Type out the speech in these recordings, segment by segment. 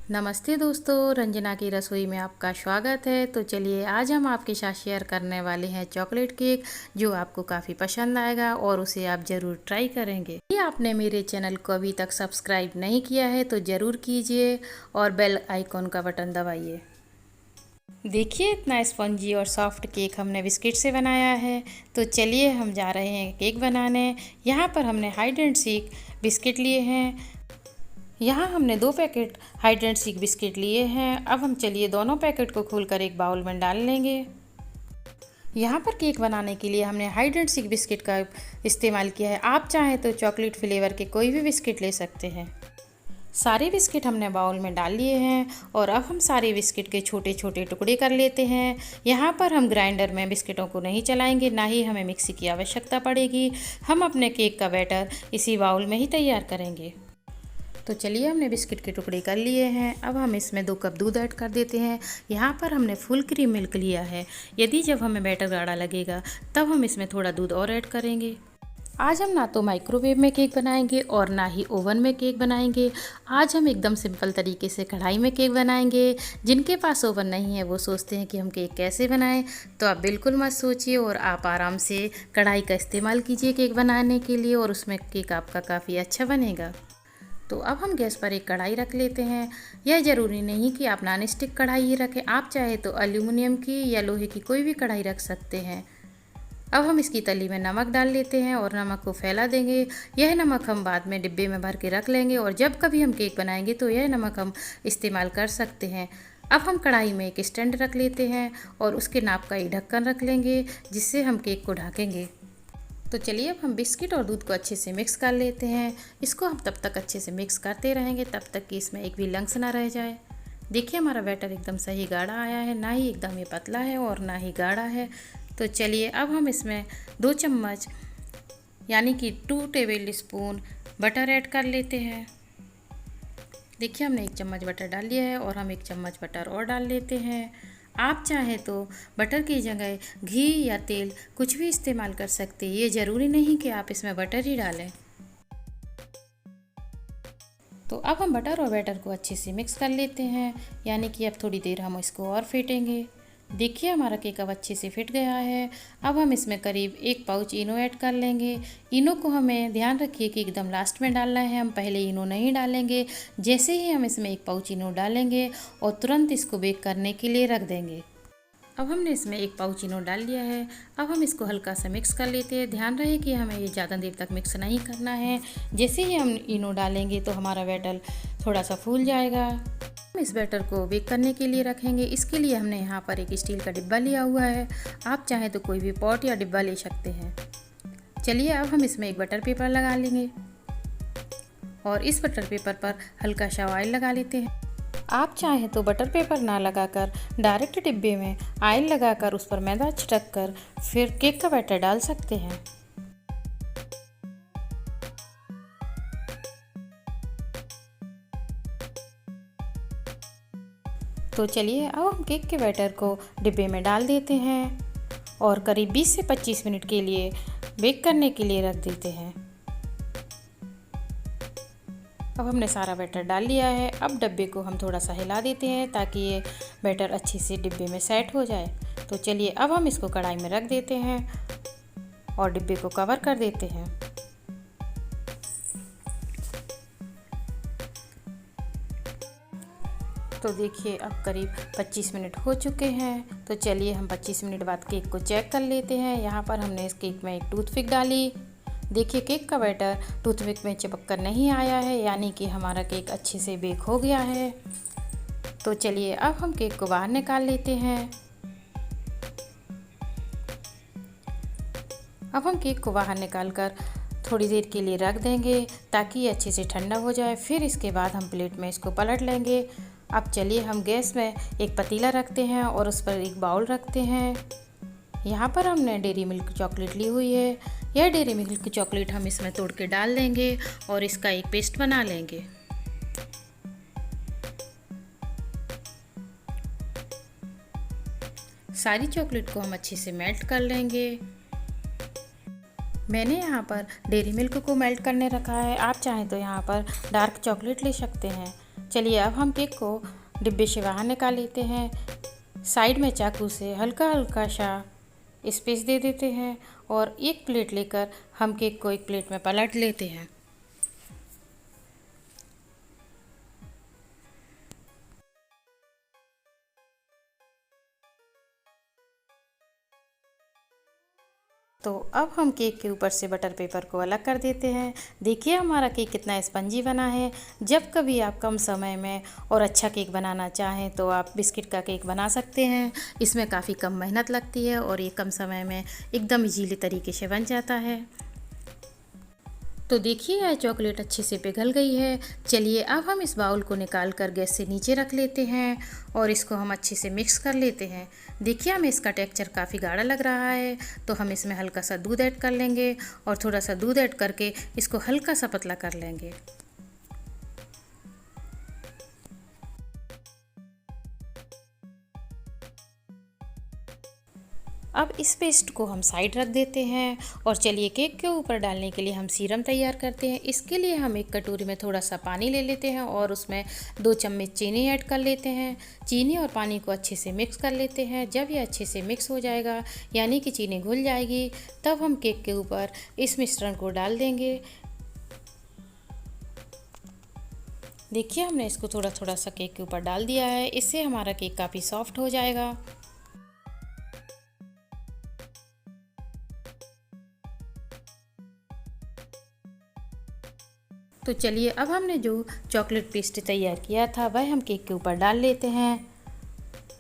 नमस्ते दोस्तों, रंजना की रसोई में आपका स्वागत है। तो चलिए आज हम आपके साथ शेयर करने वाले हैं चॉकलेट केक, जो आपको काफ़ी पसंद आएगा और उसे आप ज़रूर ट्राई करेंगे। यदि आपने मेरे चैनल को अभी तक सब्सक्राइब नहीं किया है तो ज़रूर कीजिए और बेल आइकॉन का बटन दबाइए। देखिए इतना स्पंजी और सॉफ्ट केक हमने बिस्किट से बनाया है। तो चलिए हम जा रहे हैं केक बनाने। यहाँ पर हमने हाइड एंड सीक बिस्किट लिए हैं। यहाँ हमने 2 packet hide and seek biscuit लिए हैं। अब हम चलिए दोनों पैकेट को खोलकर एक बाउल में डाल लेंगे। यहाँ पर केक बनाने के लिए हमने हाइड एंड सीक बिस्किट का इस्तेमाल किया है। आप चाहें तो चॉकलेट फ्लेवर के कोई भी बिस्किट ले सकते हैं। सारे बिस्किट हमने बाउल में डाल लिए हैं और अब हम सारे बिस्किट के छोटे छोटे टुकड़े कर लेते हैं। यहाँ पर हम ग्राइंडर में बिस्किटों को नहीं चलाएंगे, ना ही हमें मिक्सी की आवश्यकता पड़ेगी। हम अपने केक का बैटर इसी बाउल में ही तैयार करेंगे। तो चलिए हमने बिस्किट के टुकड़े कर लिए हैं। अब हम इसमें 2 कप दूध ऐड कर देते हैं। यहाँ पर हमने फुल क्रीम मिल्क लिया है। यदि जब हमें बैटर गाढ़ा लगेगा तब हम इसमें थोड़ा दूध और ऐड करेंगे। आज हम ना तो माइक्रोवेव में केक बनाएंगे और ना ही ओवन में केक बनाएंगे। आज हम एकदम सिंपल तरीके से कढ़ाई में केक बनाएंगे। जिनके पास ओवन नहीं है वो सोचते हैं कि हम केक कैसे बनाएं, तो आप बिल्कुल मत सोचिए और आप आराम से कढ़ाई का इस्तेमाल कीजिए केक बनाने के लिए और उसमें केक आपका काफ़ी अच्छा बनेगा। तो अब हम गैस पर एक कढ़ाई रख लेते हैं। यह ज़रूरी नहीं कि आप नॉन स्टिक कढ़ाई ही रखें, आप चाहे तो एल्यूमिनियम की या लोहे की कोई भी कढ़ाई रख सकते हैं। अब हम इसकी तली में नमक डाल लेते हैं और नमक को फैला देंगे। यह नमक हम बाद में डिब्बे में भर के रख लेंगे और जब कभी हम केक बनाएंगे तो यह नमक हम इस्तेमाल कर सकते हैं। अब हम कढ़ाई में एक स्टैंड रख लेते हैं और उसके नाप का एक ढक्कन रख लेंगे, जिससे हम केक को ढकेंगे। तो चलिए अब हम बिस्किट और दूध को अच्छे से मिक्स कर लेते हैं। इसको हम तब तक अच्छे से मिक्स करते रहेंगे तब तक कि इसमें एक भी लम्स ना रह जाए। देखिए हमारा बैटर एकदम सही गाढ़ा आया है, ना ही एकदम ये पतला है और ना ही गाढ़ा है। तो चलिए अब हम इसमें 2 चम्मच यानी कि 2 टेबल स्पून बटर ऐड कर लेते हैं। देखिए हमने 1 चम्मच बटर डाल लिया है और हम 1 चम्मच बटर और डाल लेते हैं। आप चाहें तो बटर की जगह घी या तेल कुछ भी इस्तेमाल कर सकते हैं। ये ज़रूरी नहीं कि आप इसमें बटर ही डालें। तो अब हम बटर और बैटर को अच्छे से मिक्स कर लेते हैं, यानी कि अब थोड़ी देर हम इसको और फेंटेंगे। देखिए हमारा केक अब अच्छे से फिट गया है। अब हम इसमें करीब 1 पाउच इनो ऐड कर लेंगे। इनो को हमें ध्यान रखिए कि एकदम लास्ट में डालना है, हम पहले इनो नहीं डालेंगे। जैसे ही हम इसमें 1 पाउच इनो डालेंगे और तुरंत इसको बेक करने के लिए रख देंगे। अब हमने इसमें 1 पाउच इनो डाल लिया है। अब हम इसको हल्का सा मिक्स कर लेते हैं। ध्यान रहे कि हमें ये ज़्यादा देर तक मिक्स नहीं करना है। जैसे ही हम इनो डालेंगे तो हमारा बैटर थोड़ा सा फूल जाएगा। हम इस बैटर को बेक करने के लिए रखेंगे। इसके लिए हमने यहाँ पर एक स्टील का डिब्बा लिया हुआ है। आप चाहें तो कोई भी पॉट या डिब्बा ले सकते हैं। चलिए अब हम इसमें एक बटर पेपर लगा लेंगे और इस बटर पेपर पर हल्का सा ऑयल लगा लेते हैं। आप चाहें तो बटर पेपर ना लगाकर डायरेक्ट डिब्बे में ऑयल लगाकर उस पर मैदा छिड़क कर फिर केक का बैटर डाल सकते हैं। तो चलिए अब हम केक के बैटर को डिब्बे में डाल देते हैं और करीब 20 से 25 मिनट के लिए बेक करने के लिए रख देते हैं। अब हमने सारा बैटर डाल लिया है। अब डब्बे को हम थोड़ा सा हिला देते हैं ताकि ये बैटर अच्छे से डिब्बे में सेट हो जाए। तो चलिए अब हम इसको कढ़ाई में रख देते हैं और डिब्बे को कवर कर देते हैं। तो देखिए अब करीब 25 मिनट हो चुके हैं। तो चलिए हम 25 मिनट बाद केक को चेक कर लेते हैं। यहाँ पर हमने इस केक में एक टूथपिक डाली। देखिए केक का बैटर टूथपिक में चिपक कर नहीं आया है, यानी कि हमारा केक अच्छे से बेक हो गया है। तो चलिए अब हम केक को बाहर निकाल लेते हैं। अब हम केक को बाहर निकाल कर थोड़ी देर के लिए रख देंगे ताकि ये अच्छे से ठंडा हो जाए। फिर इसके बाद हम प्लेट में इसको पलट लेंगे। अब चलिए हम गैस में एक पतीला रखते हैं और उस पर एक बाउल रखते हैं। यहाँ पर हमने डेयरी मिल्क चॉकलेट ली हुई है। यह डेयरी मिल्क चॉकलेट हम इसमें तोड़ के डाल देंगे और इसका एक पेस्ट बना लेंगे। सारी चॉकलेट को हम अच्छे से मेल्ट कर लेंगे। मैंने यहाँ पर डेयरी मिल्क को मेल्ट करने रखा है। आप चाहें तो यहाँ पर डार्क चॉकलेट ले सकते हैं। चलिए अब हम केक को डिब्बे से बाहर निकाल लेते हैं। साइड में चाकू से हल्का हल्का सा स्पेस दे देते हैं और एक प्लेट लेकर हम केक को एक प्लेट में पलट लेते हैं। तो अब हम केक के ऊपर से बटर पेपर को अलग कर देते हैं। देखिए हमारा केक कितना स्पंजी बना है। जब कभी आप कम समय में और अच्छा केक बनाना चाहें तो आप बिस्किट का केक बना सकते हैं। इसमें काफ़ी कम मेहनत लगती है और ये कम समय में एकदम इजीली तरीके से बन जाता है। तो देखिए यह चॉकलेट अच्छे से पिघल गई है। चलिए अब हम इस बाउल को निकाल कर गैस से नीचे रख लेते हैं और इसको हम अच्छे से मिक्स कर लेते हैं। देखिए हमें इसका टेक्सचर काफ़ी गाढ़ा लग रहा है, तो हम इसमें हल्का सा दूध ऐड कर लेंगे और थोड़ा सा दूध ऐड करके इसको हल्का सा पतला कर लेंगे। अब इस पेस्ट को हम साइड रख देते हैं और चलिए केक के ऊपर डालने के लिए हम सीरम तैयार करते हैं। इसके लिए हम एक कटोरी में थोड़ा सा पानी ले लेते हैं और उसमें 2 चम्मच चीनी ऐड कर लेते हैं। चीनी और पानी को अच्छे से मिक्स कर लेते हैं। जब ये अच्छे से मिक्स हो जाएगा यानी कि चीनी घुल जाएगी, तब हम केक के ऊपर इस मिश्रण को डाल देंगे। देखिए हमने इसको थोड़ा थोड़ा सा केक के ऊपर डाल दिया है। इससे हमारा केक काफ़ी सॉफ्ट हो जाएगा। तो चलिए अब हमने जो चॉकलेट पेस्ट तैयार किया था वह हम केक के ऊपर डाल लेते हैं।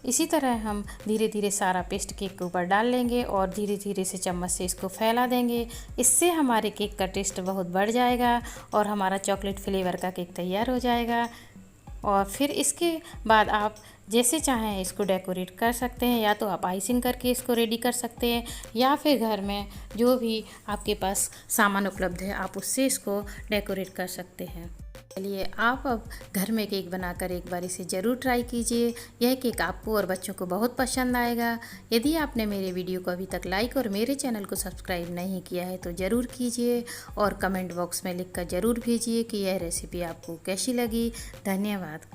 इसी तरह हम धीरे धीरे सारा पेस्ट केक के ऊपर डाल लेंगे और धीरे धीरे से चम्मच से इसको फैला देंगे। इससे हमारे केक का टेस्ट बहुत बढ़ जाएगा और हमारा चॉकलेट फ्लेवर का केक तैयार हो जाएगा। और फिर इसके बाद आप जैसे चाहें इसको डेकोरेट कर सकते हैं, या तो आप आइसिंग करके इसको रेडी कर सकते हैं या फिर घर में जो भी आपके पास सामान उपलब्ध है आप उससे इसको डेकोरेट कर सकते हैं। चलिए आप अब घर में केक बनाकर एक बार इसे ज़रूर ट्राई कीजिए। यह केक आपको और बच्चों को बहुत पसंद आएगा। यदि आपने मेरे वीडियो को अभी तक लाइक और मेरे चैनल को सब्सक्राइब नहीं किया है तो ज़रूर कीजिए और कमेंट बॉक्स में लिखकर ज़रूर भेजिए कि यह रेसिपी आपको कैसी लगी। धन्यवाद।